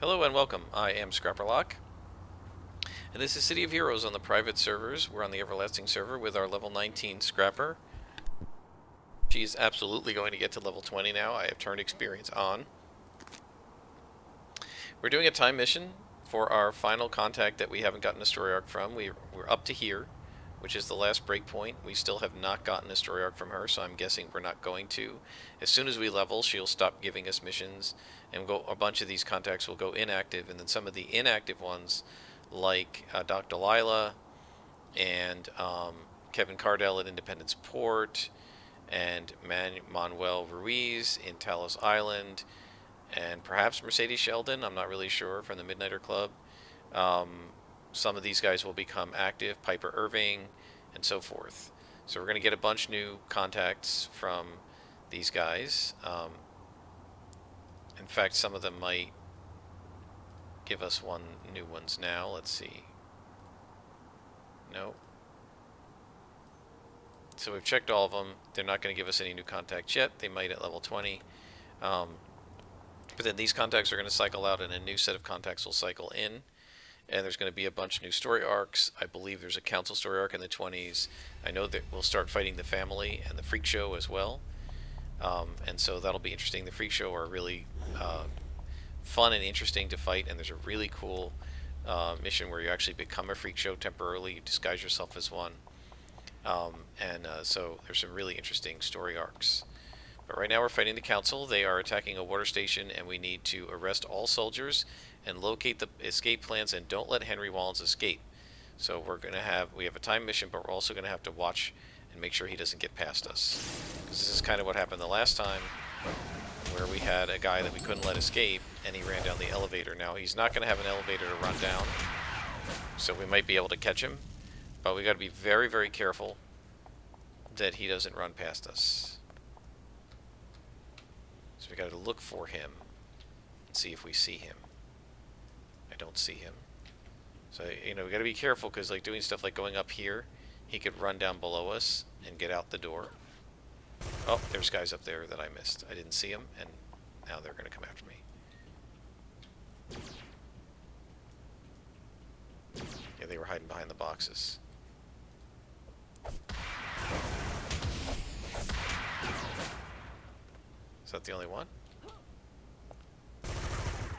Hello and welcome. I am Scrapperlock, and this is City of Heroes on the private servers. We're on the Everlasting server with our level 19 Scrapper. She's absolutely going to get to level 20 now. I have turned experience on. We're doing a time mission for our final contact that we haven't gotten a story arc from. We're up to here, which is the last breakpoint. We still have not gotten a story arc from her, so I'm guessing we're not going to. As soon as we level, she'll stop giving us missions, and a bunch of these contacts will go inactive, and then some of the inactive ones, like Dr. Lila and Kevin Cardell at Independence Port, and Manuel Ruiz in Talos Island, and perhaps Mercedes Sheldon, I'm not really sure, from the Midnighter Club. Some of these guys will become active, Piper Irving, and so forth. So we're going to get a bunch new contacts from these guys. In fact, some of them might give us new ones now. Let's see. No. So we've checked all of them. They're not going to give us any new contacts yet. They might at level 20. But then these contacts are going to cycle out and a new set of contacts will cycle in. And there's going to be a bunch of new story arcs. I believe there's a council story arc in the 20s. I know that we'll start fighting the family and the freak show as well. And so that'll be interesting. The freak show are really fun and interesting to fight. And there's a really cool mission where you actually become a freak show temporarily. You disguise yourself as one. So there's some really interesting story arcs. But right now we're fighting the council. They are attacking a water station, and we need to arrest all soldiers and locate the escape plans, and don't let Henry Wallens escape. So we have a time mission, but we're also going to have to watch and make sure he doesn't get past us. Because this is kind of what happened the last time, where we had a guy that we couldn't let escape, and he ran down the elevator. Now he's not going to have an elevator to run down, so we might be able to catch him, but we got to be very, very careful that he doesn't run past us. So we got to look for him and see if we see him. I don't see him. So, we got to be careful, because like doing stuff like going up here, he could run down below us and get out the door. Oh, there's guys up there that I missed. I didn't see them, and now they're going to come after me. Yeah, they were hiding behind the boxes. Is that the only one?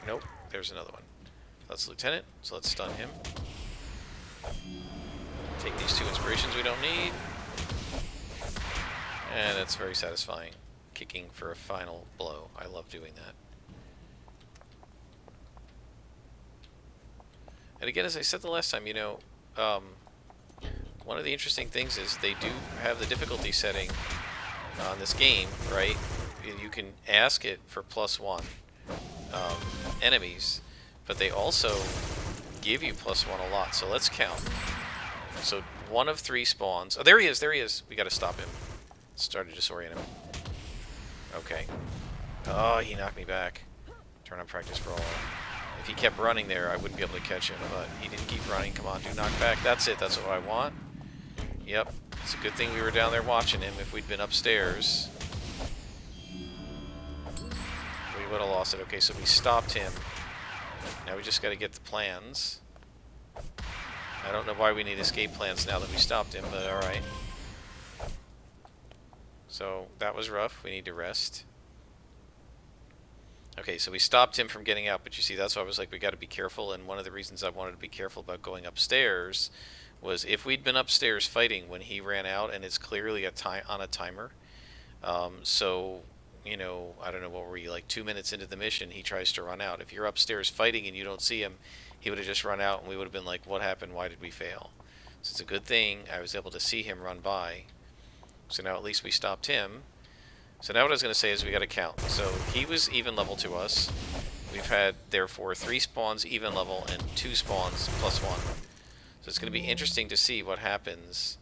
Nope, there's another one. That's Lieutenant, so let's stun him. Take these 2 inspirations we don't need. And it's very satisfying, kicking for a final blow. I love doing that. And again, as I said the last time, one of the interesting things is they do have the difficulty setting on this game, right? You can ask it for +1 enemies, but they also give you +1 a lot. So let's count. So 1 of 3 spawns. Oh, there he is, there he is. We got to stop him. Started to disorient him. Okay. Oh, he knocked me back. Turn on practice for all. If he kept running there, I wouldn't be able to catch him, but he didn't keep running. Come on, do knock back. That's it. That's what I want. Yep. It's a good thing we were down there watching him. If we'd been upstairs, we would have lost it. Okay, so we stopped him. Now we just got to get the plans. I don't know why we need escape plans now that we stopped him, but alright. So that was rough. We need to rest. Okay, so we stopped him from getting out, but you see, that's why I was like, we got to be careful. And one of the reasons I wanted to be careful about going upstairs was if we'd been upstairs fighting when he ran out, and it's clearly on a timer. So, I don't know, what were we, like 2 minutes into the mission, he tries to run out. If you're upstairs fighting and you don't see him, he would have just run out, and we would have been like, what happened? Why did we fail? So it's a good thing I was able to see him run by. So now at least we stopped him. So now what I was going to say is we got to count. So he was even level to us. We've had, therefore, 3 spawns even level and 2 spawns +1. So it's going to be interesting to see what happens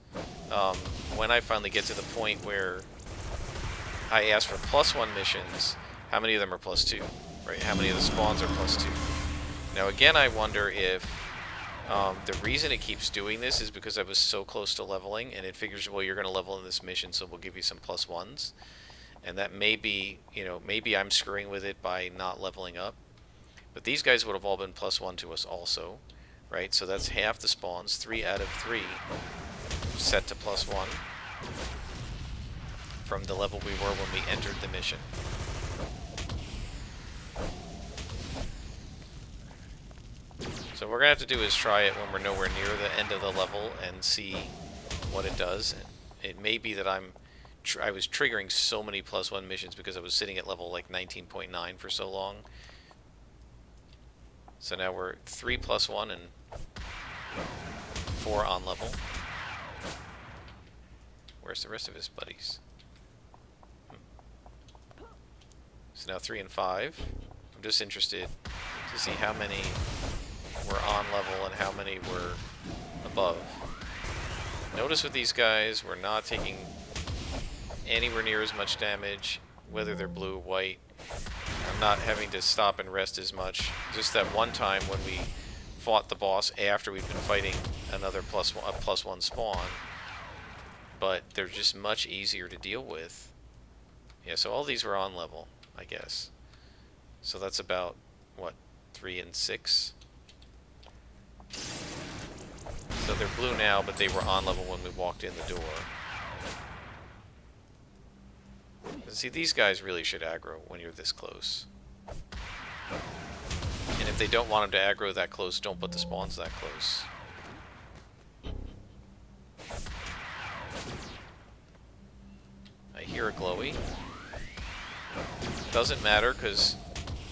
when I finally get to the point where I ask for +1 missions. How many of them are +2? Right? How many of the spawns are +2? Now again, I wonder if the reason it keeps doing this is because I was so close to leveling, and it figures, well, you're going to level in this mission, so we'll give you some +1s. And that may be, maybe I'm screwing with it by not leveling up. But these guys would have all been +1 to us also, right? So that's half the spawns, 3 out of 3 set to +1 from the level we were when we entered the mission. So what we're going to have to do is try it when we're nowhere near the end of the level and see what it does. It may be that I was triggering so many +1 missions because I was sitting at level like 19.9 for so long. So now we're 3 +1 and 4 on level. Where's the rest of his buddies? So now 3 and 5. I'm just interested to see how many were on level and how many were above. Notice with these guys, we're not taking anywhere near as much damage, whether they're blue or white. I'm not having to stop and rest as much. Just that one time when we fought the boss after we've been fighting another +1 spawn. But they're just much easier to deal with. Yeah, so all these were on level, I guess. So that's about, what, 3 and 6? So they're blue now, but they were on level when we walked in the door. See, these guys really should aggro when you're this close. And if they don't want them to aggro that close, don't put the spawns that close. I hear a glowy. Doesn't matter, because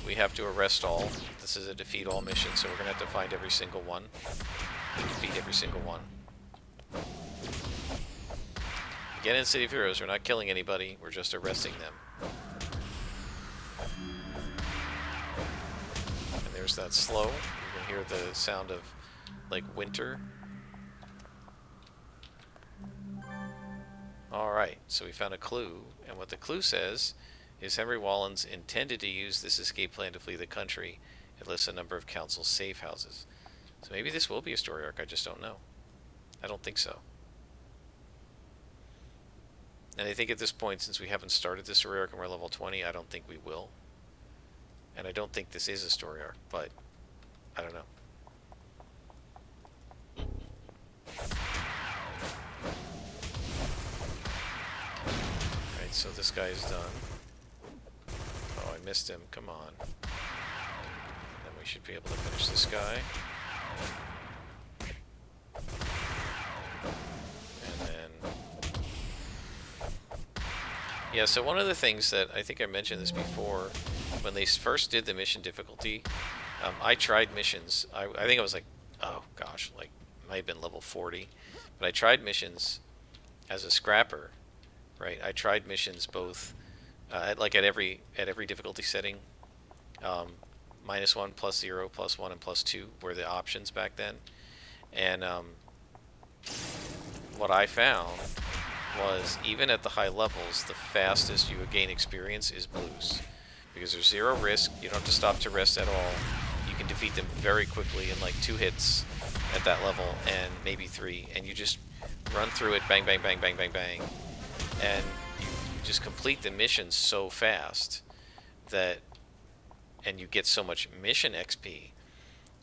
we have to arrest all. This is a defeat all mission, so we're going to have to find every single one. Defeat every single one. Again, in City of Heroes, we're not killing anybody, we're just arresting them. And there's that slow. You can hear the sound of, like, winter. Alright, so we found a clue, and what the clue says is Henry Wallens intended to use this escape plan to flee the country. It lists a number of council safe houses. So maybe this will be a story arc, I just don't know. I don't think so. And I think at this point, since we haven't started this story arc and we're level 20, I don't think we will. And I don't think this is a story arc, but I don't know. Alright, so this guy's done. Oh, I missed him. Come on. Then we should be able to finish this guy. Yeah, so one of the things that, I think I mentioned this before, when they first did the mission difficulty, I tried missions. I think I was like, oh gosh, like, might have been level 40. But I tried missions as a scrapper, right? I tried missions both, at every difficulty setting. -1, +0, +1, and +2 were the options back then. And what I found was, even at the high levels, the fastest you would gain experience is blues. Because there's 0 risk, you don't have to stop to rest at all. You can defeat them very quickly in like 2 hits at that level, and maybe 3, and you just run through it, bang, bang, bang, bang, bang, bang. And you just complete the mission so fast that, and you get so much mission XP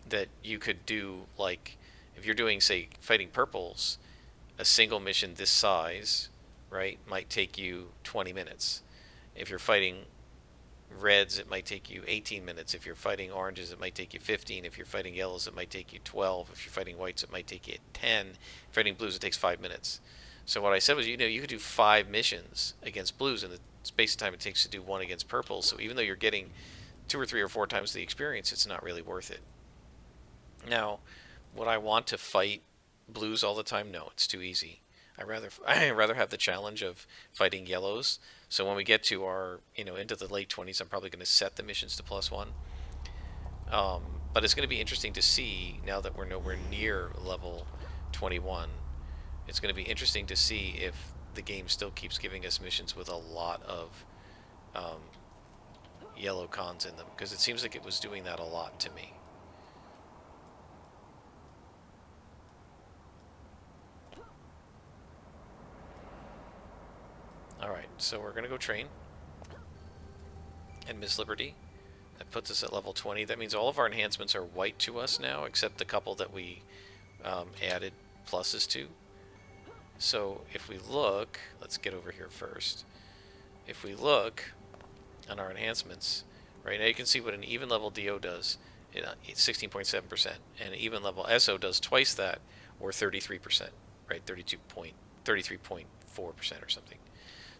that you could do, like, if you're doing, say, fighting purples, a single mission this size, right, might take you 20 minutes. If you're fighting reds, it might take you 18 minutes. If you're fighting oranges, it might take you 15. If you're fighting yellows, it might take you 12. If you're fighting whites, it might take you 10. If you're fighting blues, it takes 5 minutes. So what I said was, you know, you could do 5 missions against blues in the space of time it takes to do 1 against purples. So even though you're getting 2 or 3 or 4 times the experience, it's not really worth it. Now, would I want to fight blues all the time? No, it's too easy. I'd rather have the challenge of fighting yellows. So when we get to our, into the late 20s, I'm probably going to set the missions to +1. But it's going to be interesting to see, now that we're nowhere near level 21, it's going to be interesting to see if the game still keeps giving us missions with a lot of yellow cons in them, because it seems like it was doing that a lot to me. Alright, so we're going to go train. And Miss Liberty, That puts us at level 20. That means all of our enhancements are white to us now, except the couple that we added pluses to. So if we look, let's get over here first. If we look on our enhancements, right now you can see what an even level DO does. It's 16.7%, and an even level SO does twice that, or 33%, right? 33.4% or something.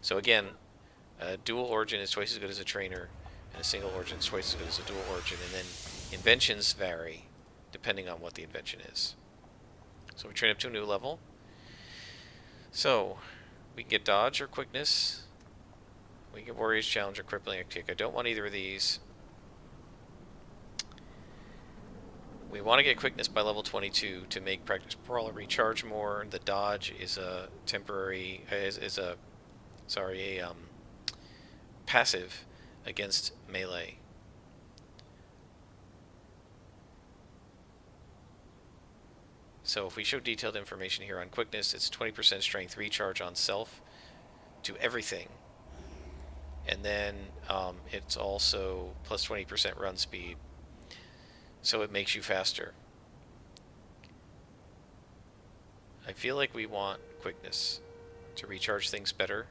So again, a dual origin is twice as good as a trainer, and a single origin is twice as good as a dual origin, and then inventions vary depending on what the invention is. So we train up to a new level. So we can get dodge or quickness. We can get warrior's challenge or crippling kick. I don't want either of these. We want to get quickness by level 22 to make practice brawler recharge more. The dodge is a temporary passive against melee. So if we show detailed information here on quickness, it's 20% strength recharge on self to everything. And then it's also plus 20% run speed. So it makes you faster. I feel like we want quickness to recharge things better,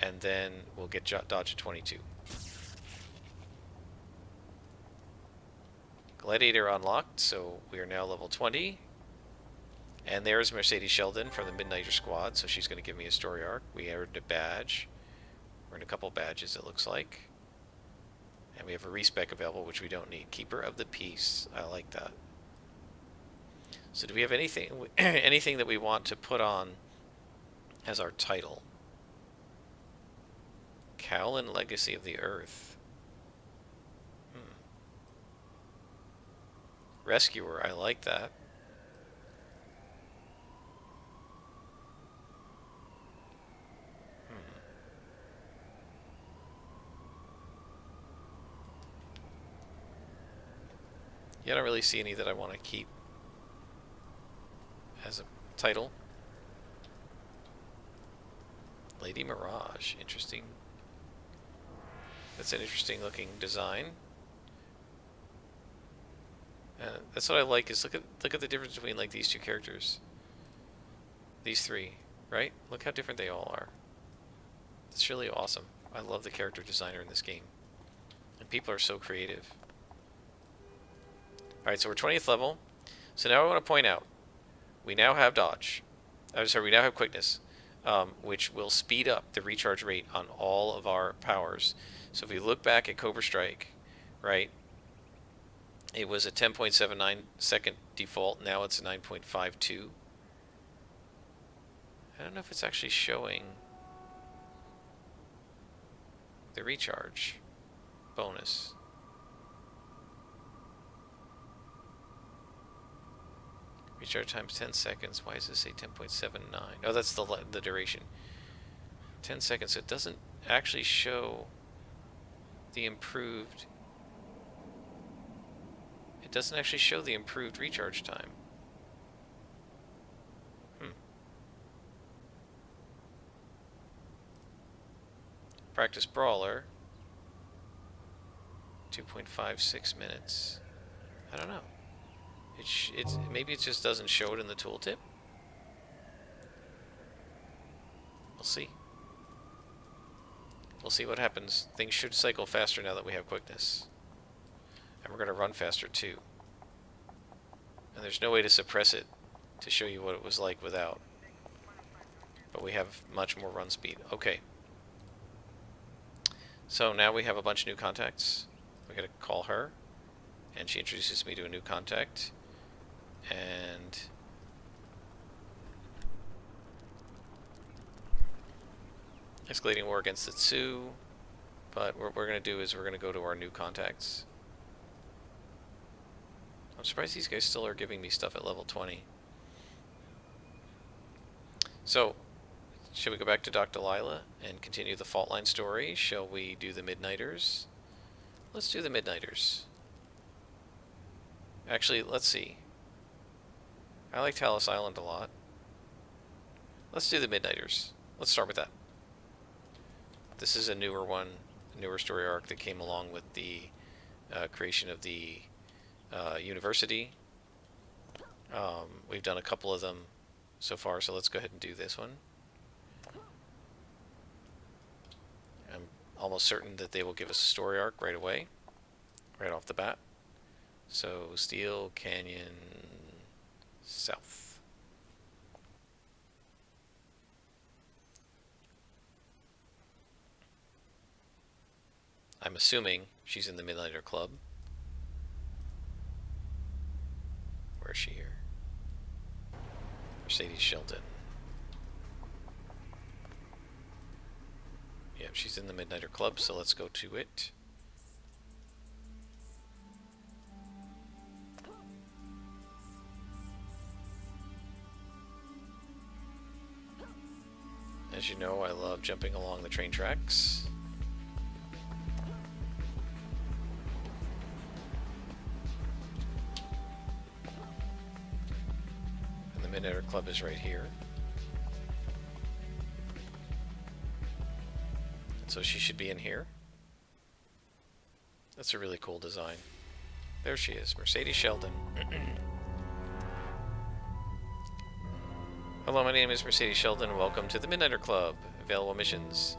and then we'll get dodge at 22. Gladiator unlocked, so we are now level 20. And there's Mercedes Sheldon from the Midnighter Squad, so she's going to give me a story arc. We earned a badge. We're in a couple badges, it looks like. And we have a respec available, which we don't need. Keeper of the Peace. I like that. So do we have anything anything that we want to put on as our title? Cowlin Legacy of the Earth. Rescuer. I like that. Yeah, I don't really see any that I want to keep as a title. Lady Mirage, interesting. That's an interesting looking design. That's what I like is look at the difference between like these two characters. These three, right? Look how different they all are. It's really awesome. I love the character designer in this game. And people are so creative. Alright, so we're 20th level. So now I want to point out, we now have dodge. I'm sorry, we now have quickness, which will speed up the recharge rate on all of our powers. So if we look back at Cobra Strike, right, it was a 10.79 second default. Now it's 9.52. I don't know if it's actually showing the recharge bonus. Recharge times 10 seconds. Why does this say 10.79? Oh, that's the duration. 10 seconds. So it doesn't actually show the improved... It doesn't actually show the improved recharge time. Practice Brawler. 2.56 minutes. I don't know. Maybe it just doesn't show it in the tooltip. We'll see. We'll see what happens. Things should cycle faster now that we have quickness. And we're going to run faster too. And there's no way to suppress it to show you what it was like without. But we have much more run speed. Okay. So now we have a bunch of new contacts. We got to call her. And she introduces me to a new contact. And escalating war against the Tsu. But what we're going to do is we're going to go to our new contacts. I'm surprised these guys still are giving me stuff at level 20. So, shall we go back to Dr. Lila and continue the fault line story? Shall we do the Midnighters? Let's do the Midnighters. Actually, let's see. I like Talos Island a lot. Let's do the Midnighters. Let's start with that. This is a newer one, a newer story arc that came along with the creation of the university. We've done a couple of them so far, so let's go ahead and do this one. I'm almost certain that they will give us a story arc right away, right off the bat. So, Steel Canyon South. I'm assuming she's in the Midnighter Club. Where is she here? Mercedes Sheldon. Yeah, she's in the Midnighter Club, so let's go to it. As you know, I love jumping along the train tracks. And the Midnighter Club is right here. So she should be in here. That's a really cool design. There she is, Mercedes Sheldon. Hello, my name is Mercedes Sheldon, and welcome to the Midnighter Club. Available missions.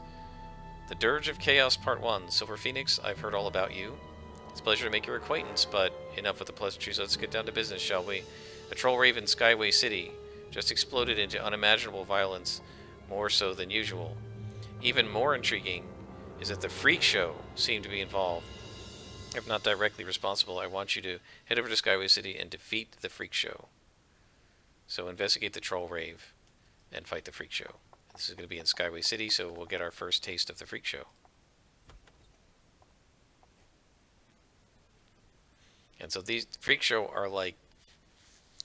The Dirge of Chaos Part 1. Silver Phoenix, I've heard all about you. It's a pleasure to make your acquaintance, but enough with the pleasantries. Let's get down to business, shall we? A troll rave in Skyway City just exploded into unimaginable violence, more so than usual. Even more intriguing is that the Freak Show seemed to be involved. If not directly responsible, I want you to head over to Skyway City and defeat the Freak Show. So investigate the troll rave and fight the Freak Show. This is going to be in Skyway City, so we'll get our first taste of the Freak Show. And so these Freak Show are like,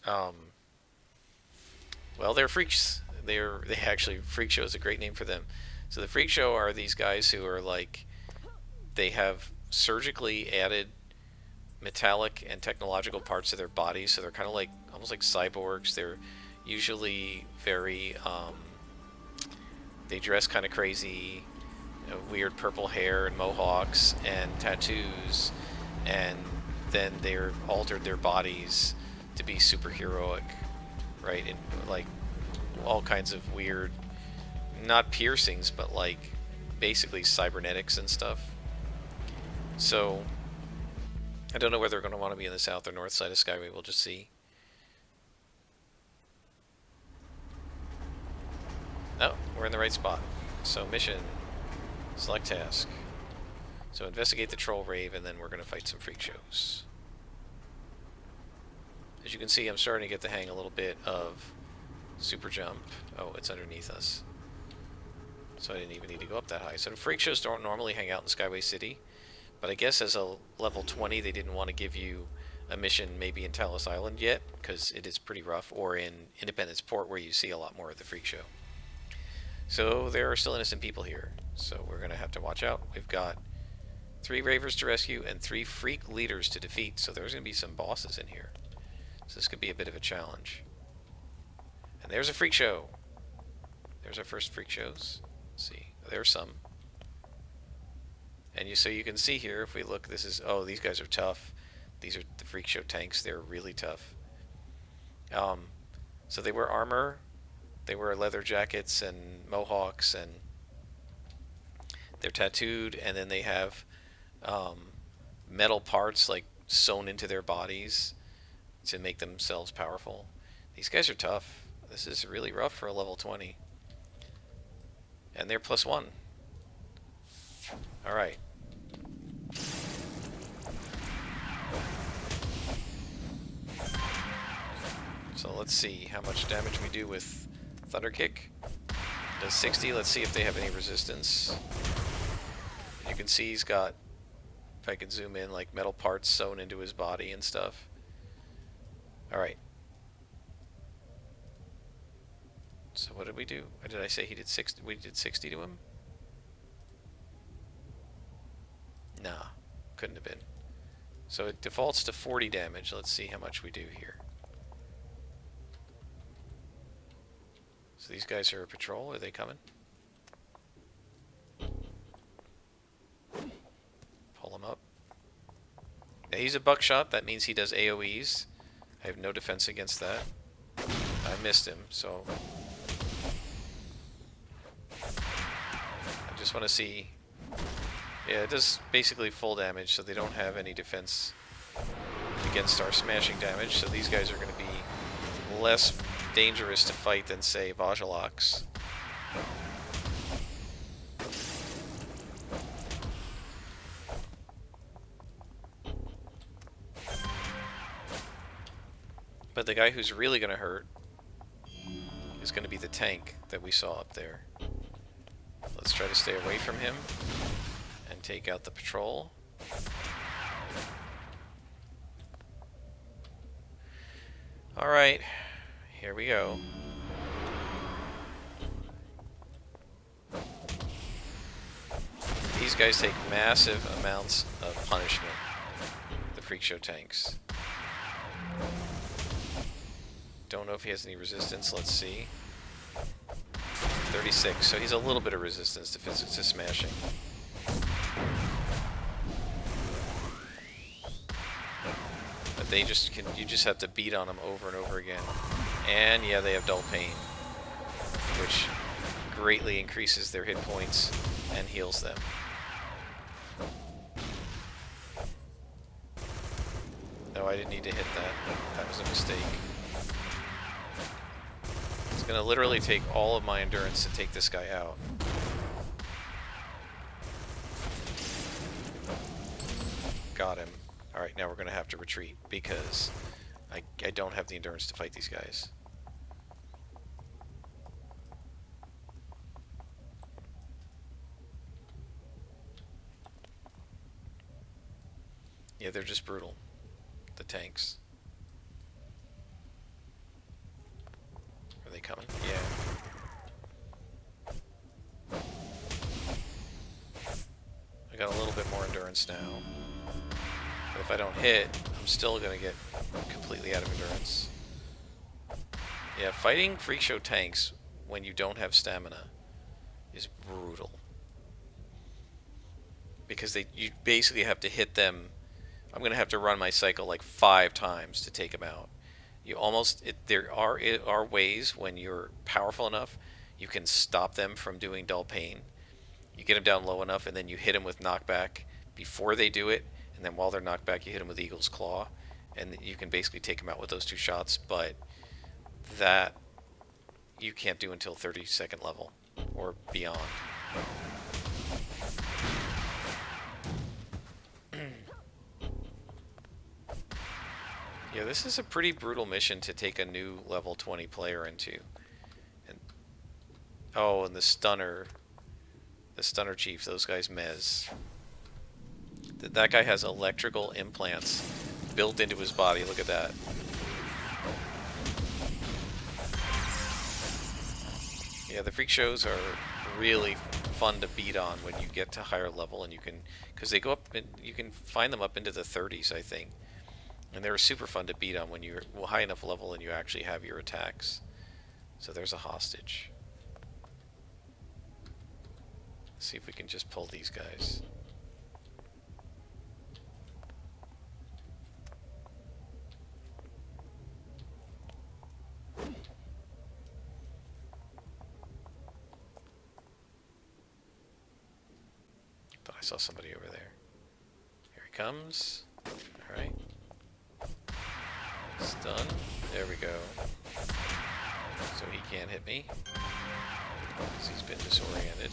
well, they're freaks. They actually, Freak Show is a great name for them. So the Freak Show are these guys who are like, they have surgically added metallic and technological parts to their bodies, so they're kind of like almost like cyborgs. They're usually very they dress kind of crazy, weird purple hair and mohawks and tattoos, and then they're altered their bodies to be superheroic, right? And like all kinds of weird, not piercings, but like basically cybernetics and stuff. So I don't know whether they're going to want to be in the south or north side of Skyway. We'll just see. Oh, we're in the right spot. So mission, select task. So investigate the troll rave, and then we're going to fight some freak shows. As you can see, I'm starting to get the hang a little bit of super jump. Oh, it's underneath us. So I didn't even need to go up that high. So the freak shows don't normally hang out in Skyway City. But I guess as a level 20, they didn't want to give you a mission maybe in Talos Island yet, because it is pretty rough, or in Independence Port, where you see a lot more of the freak show. So there are still innocent people here, so we're going to have to watch out. We've got 3 ravers to rescue and 3 freak leaders to defeat, so there's going to be some bosses in here. So this could be a bit of a challenge. And there's a freak show. There's our first freak shows. Let's see, there's some. And so you can see here, if we look, this is, oh, these guys are tough. These are the Freak Show tanks. They're really tough. So they wear armor. They wear leather jackets and mohawks, and they're tattooed, and then they have metal parts like sewn into their bodies to make themselves powerful. These guys are tough. This is really rough for a level 20. And they're +1. Alright. So let's see how much damage we do with Thunder Kick. Does 60. Let's see if they have any resistance. You can see he's got, if I can zoom in, like metal parts sewn into his body and stuff. Alright. So what did we do? Or did I say he did 60? We did 60 to him? Nah, couldn't have been. So it defaults to 40 damage. Let's see how much we do here. So these guys are a patrol. Are they coming? Pull them up. he's a buckshot. That means he does AoEs. I have no defense against that. I missed him, so I just want to see. Yeah, it does basically full damage, so they don't have any defense against our smashing damage, so these guys are going to be less dangerous to fight than, say, Vajalox. But the guy who's really going to hurt is going to be the tank that we saw up there. Let's try to stay away from him and take out the patrol. Alright, here we go. These guys take massive amounts of punishment, the Freak Show tanks. Don't know if he has any resistance, let's see. 36, so he's a little bit of resistance to smashing. But they just can, you just have to beat on them over and over again. And yeah, they have Dull Pain, which greatly increases their hit points and heals them. No, I didn't need to hit that. That was a mistake. It's gonna literally take all of my endurance to take this guy out. Got him. Alright, now we're gonna have to retreat because I don't have the endurance to fight these guys. Yeah, they're just brutal. The tanks. Are they coming? Yeah. I got a little bit more endurance now. But if I don't hit, I'm still gonna get completely out of endurance. Yeah, fighting Freak Show tanks when you don't have stamina is brutal. Because you basically have to hit them. I'm gonna have to run my cycle like 5 times to take them out. You almost, there are ways when you're powerful enough, you can stop them from doing Dull Pain. You get them down low enough, and then you hit them with knockback before they do it, and then while they're knocked back, you hit them with Eagle's Claw, and you can basically take them out with those 2 shots. But that you can't do until 32nd level or beyond. Yeah, this is a pretty brutal mission to take a new level 20 player into. And oh, and the stunner chief, those guys mez. That guy has electrical implants built into his body. Look at that. Yeah, the Freak Shows are really fun to beat on when you get to higher level, and you can, because they go up, and you can find them up into the 30s, I think. And they're super fun to beat on when you're high enough level and you actually have your attacks. So there's a hostage. Let's see if we can just pull these guys. Thought I saw somebody over there. Here he comes. Alright. Stun. There we go. So he can't hit me because he's been disoriented.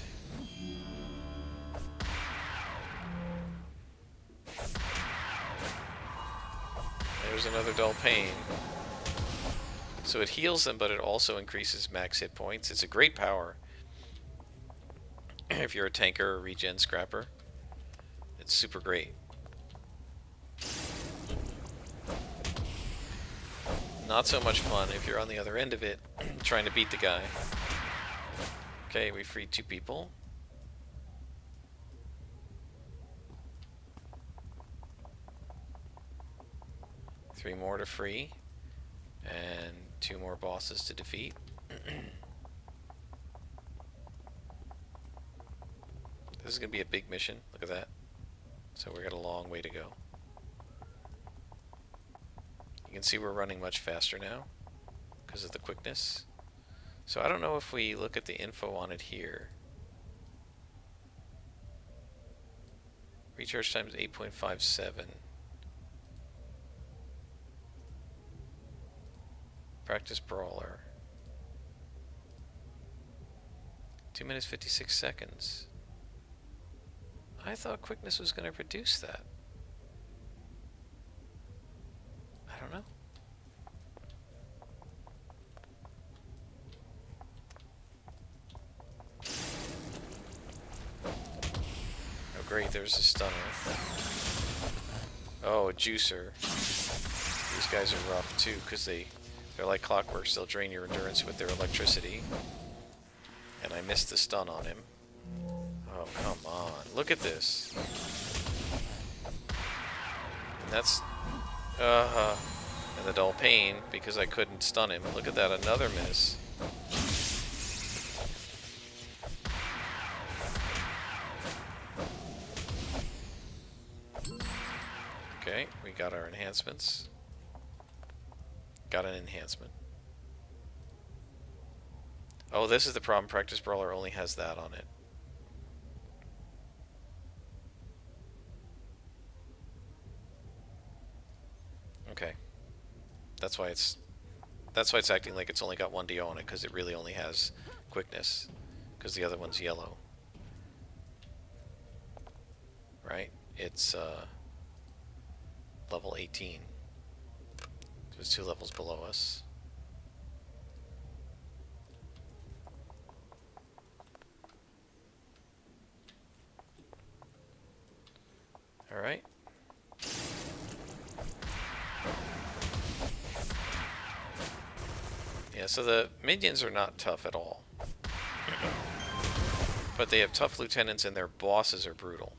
There's another Dull Pain. So it heals them, but it also increases max hit points. It's a great power if you're a tanker or regen scrapper. It's super great. Not so much fun if you're on the other end of it, trying to beat the guy. Okay, we freed 2 people. Three more to free. And 2 more bosses to defeat. This is going to be a big mission. Look at that. So we got a long way to go. can see we're running much faster now because of the quickness. So I don't know if we look at the info on it here. Recharge time is 8.57. Practice brawler. 2 minutes 56 seconds. I thought quickness was going to reduce that. I don't know. Oh great, there's a stunner. Oh, a juicer. These guys are rough too, because they're like clockwork, they'll drain your endurance with their electricity. And I missed the stun on him. Oh, come on. Look at this. And that's... and the dull pain, because I couldn't stun him. Look at that, another miss. Okay, we got our enhancements. Got an enhancement. Oh, this is the problem. Practice Brawler only has that on it. Okay. That's why it's acting like it's only got 1 DO on it, because it really only has quickness, because the other one's yellow. Right? It's level 18. So it's 2 levels below us. Alright. Yeah, so the minions are not tough at all. But they have tough lieutenants and their bosses are brutal.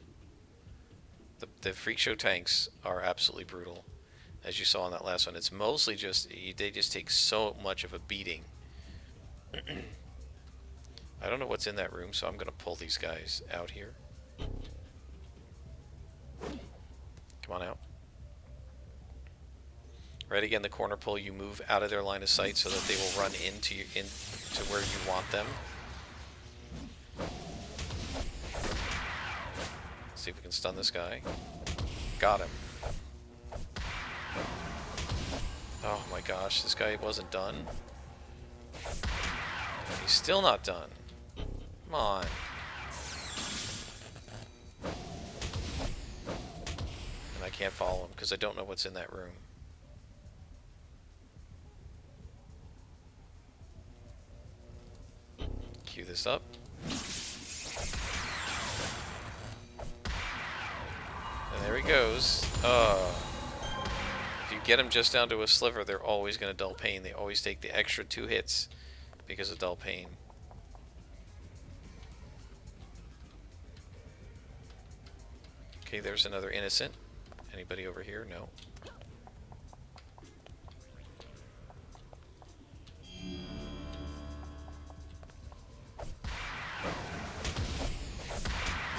The Freak Show tanks are absolutely brutal. As you saw in that last one, it's mostly just, they just take so much of a beating. I don't know what's in that room, so I'm going to pull these guys out here. Come on out. Right, again, the corner pull, you move out of their line of sight so that they will run into where you want them. Let's see if we can stun this guy. Got him. Oh my gosh, this guy wasn't done. He's still not done. Come on. And I can't follow him because I don't know what's in that room. Cue this up. And there he goes. If you get him just down to a sliver, they're always going to dull pain. They always take the extra 2 hits because of dull pain. Okay, there's another innocent. Anybody over here? No.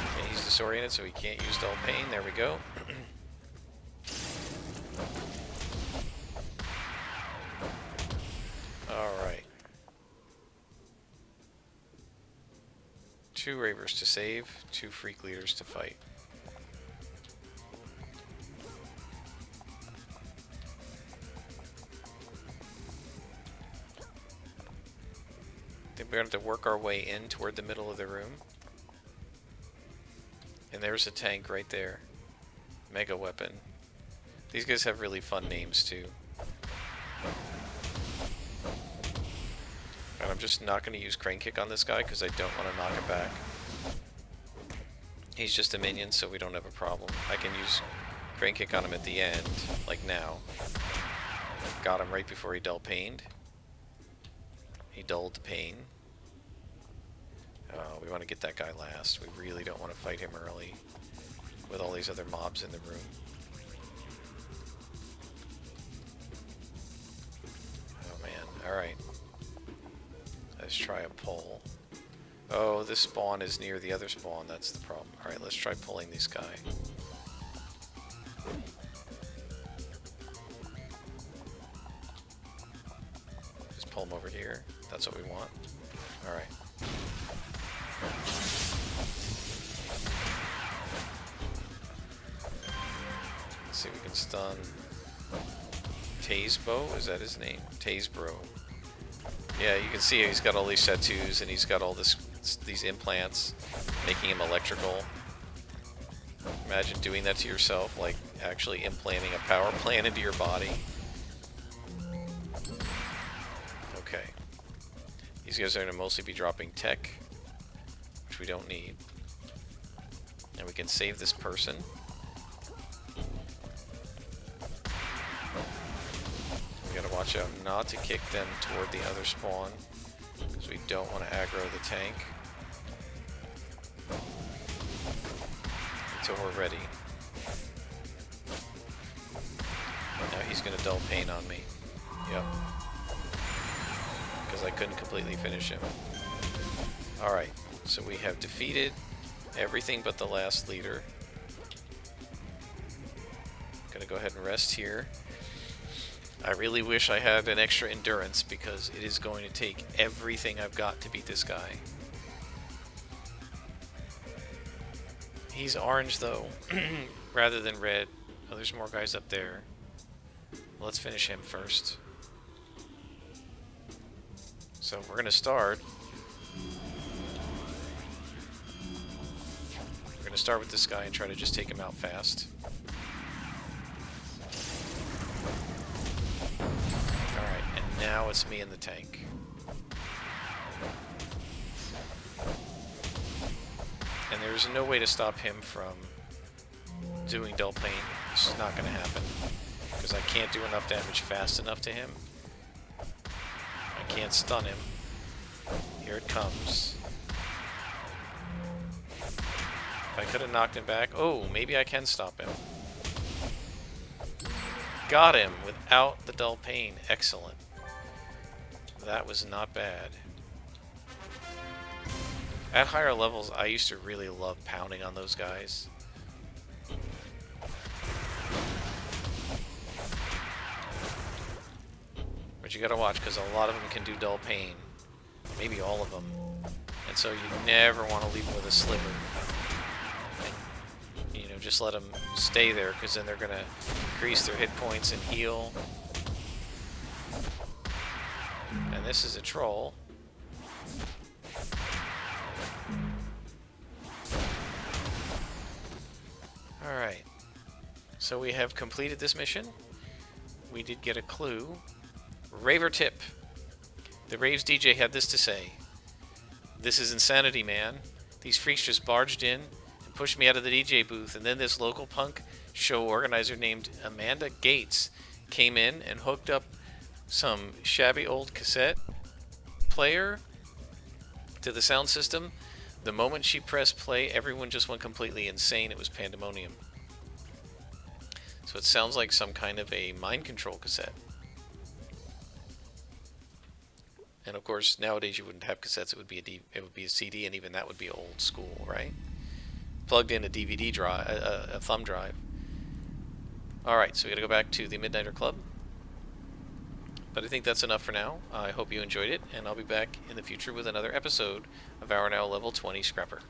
Okay, he's disoriented, so he can't use dull pain. There we go. Alright. 2 Ravers to save, 2 Freak Leaders to fight. I think we're going to have to work our way in toward the middle of the room. And there's a tank right there. Mega Weapon. These guys have really fun names too. And I'm just not going to use Crane Kick on this guy because I don't want to knock him back. He's just a minion, so we don't have a problem. I can use Crane Kick on him at the end, like now. Got him right before he dull pained. He dulled the pain. We want to get that guy last. We really don't want to fight him early with all these other mobs in the room. Oh man, alright. Let's try a pull. Oh, this spawn is near the other spawn, that's the problem. Alright, let's try pulling this guy. pull him over here. That's what we want. Alright. Let's see if we can stun Tazebo, is that his name? Tazebro. Yeah, you can see he's got all these tattoos and he's got all these implants making him electrical. Imagine doing that to yourself, like actually implanting a power plant into your body. Okay. These guys are going to mostly be dropping tech, which we don't need. And we can save this person. We gotta watch out not to kick them toward the other spawn, because we don't want to aggro the tank until we're ready. Now he's gonna dull pain on me. Yep. Because I couldn't completely finish him. Alright, so we have defeated everything but the last leader. Gonna go ahead and rest here. I really wish I had an extra endurance because it is going to take everything I've got to beat this guy. He's orange though, rather than red. Oh, there's more guys up there. Let's finish him first. So we're gonna start. We're gonna start with this guy and try to just take him out fast. Alright, and now it's me in the tank. And there's no way to stop him from doing dull pain. This is not going to happen. Because I can't do enough damage fast enough to him. I can't stun him. Here it comes. If I could have knocked him back... Oh, maybe I can stop him. Got him without the dull pain. Excellent. That was not bad. At higher levels, I used to really love pounding on those guys. But you gotta watch, because a lot of them can do dull pain. Maybe all of them. And so you never want to leave them with a sliver. And, you know, just let them stay there, because then they're gonna increase their hit points and heal. And this is a troll. Alright, so we have completed this mission. We did get a clue. Raver tip. The Raves DJ had this to say. This is insanity, man. These freaks just barged in and pushed me out of the DJ booth, and then this local punk show organizer named Amanda Gates came in and hooked up some shabby old cassette player to the sound system. The moment she pressed play, everyone just went completely insane. It was pandemonium. So it sounds like some kind of a mind control cassette. And of course, nowadays you wouldn't have cassettes. It would be a CD, and even that would be old school, right? Plugged in a DVD drive, a thumb drive. All right, so we got to go back to the Midnighter Club. But I think that's enough for now. I hope you enjoyed it, and I'll be back in the future with another episode of our now level 20 Scrapper.